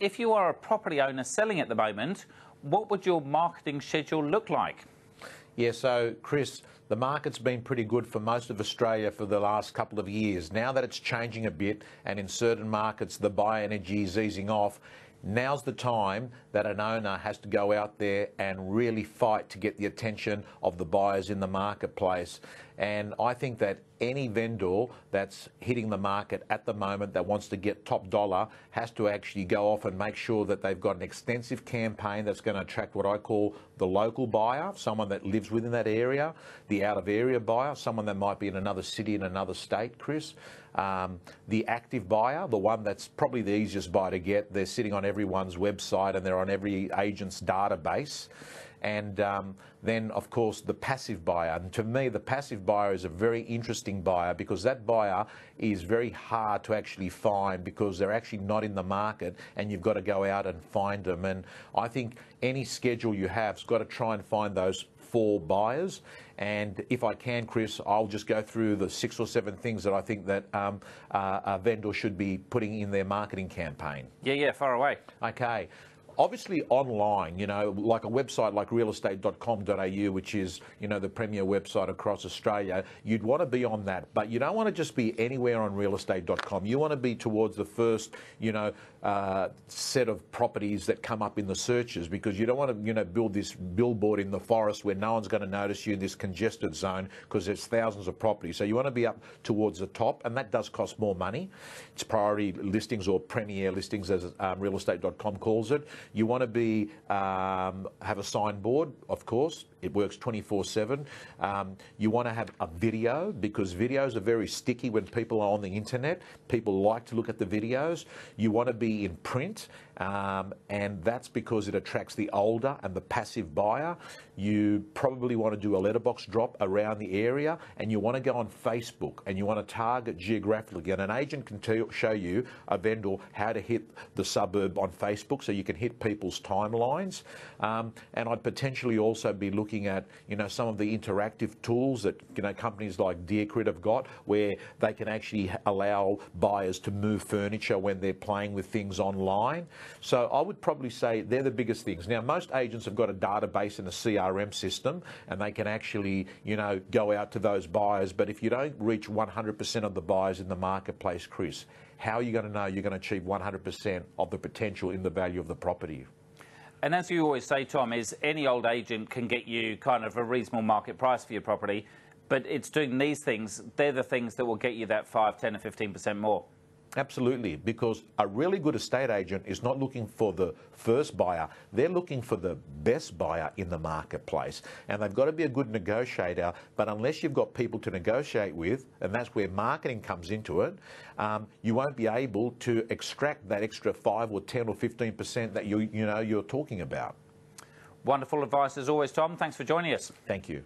If you are a property owner selling at the moment, what would your marketing schedule look like? Yeah, so Chris, the market's been pretty good for most of Australia for the last couple of years. Now that it's changing a bit and in certain markets the buy energy is easing off, now's the time that an owner has to go out there and really fight to get the attention of the buyers in the marketplace. And I think that any vendor that's hitting the market at the moment that wants to get top dollar has to actually go off and make sure that they've got an extensive campaign that's going to attract what I call the local buyer, someone that lives within that area, the out-of-area buyer, someone that might be in another city in another state, Chris. The active buyer, the one that's probably the easiest buyer to get, they're sitting on everyone's website and they're on every agent's database. And then, of course, the passive buyer. And to me, the passive buyer is a very interesting buyer because that buyer is very hard to actually find because they're actually not in the market and you've got to go out and find them. And I think any schedule you have has got to try and find those 4 buyers. And if I can, Chris, I'll just go through the 6 or 7 things that I think that a vendor should be putting in their marketing campaign. Yeah, far away. Okay. Obviously online, like a website like realestate.com.au, which is, the premier website across Australia, you'd want to be on that. But you don't want to just be anywhere on realestate.com. You want to be towards the first, set of properties that come up in the searches because you don't want to, build this billboard in the forest where no one's going to notice you in this congested zone because there's thousands of properties. So you want to be up towards the top, and that does cost more money. It's priority listings or premier listings, as realestate.com calls it. You want to be have a signboard, of course. It works 24/7. You want to have a video because videos are very sticky when people are on the internet. People like to look at the videos. You want to be in print, and that's because it attracts the older and the passive buyer. You probably want to do a letterbox drop around the area, and you want to go on Facebook, and you want to target geographically. And an agent can show you, a vendor, how to hit the suburb on Facebook so you can hit people's timelines. And I'd potentially also be looking at, some of the interactive tools that, companies like Deercrit have got, where they can actually allow buyers to move furniture when they're playing with things online. So I would probably say they're the biggest things. Now, most agents have got a database and a CRM system, and they can actually, go out to those buyers. But if you don't reach 100% of the buyers in the marketplace, Chris, how are you going to know you're going to achieve 100% of the potential in the value of the property? And as you always say, Tom, is any old agent can get you kind of a reasonable market price for your property, but it's doing these things, they're the things that will get you that 5, 10 or 15% more. Absolutely, because a really good estate agent is not looking for the first buyer. They're looking for the best buyer in the marketplace. And they've got to be a good negotiator, but unless you've got people to negotiate with, and that's where marketing comes into it, you won't be able to extract that extra 5 or 10 or 15% that you're talking about. Wonderful advice as always, Tom. Thanks for joining us. Thank you.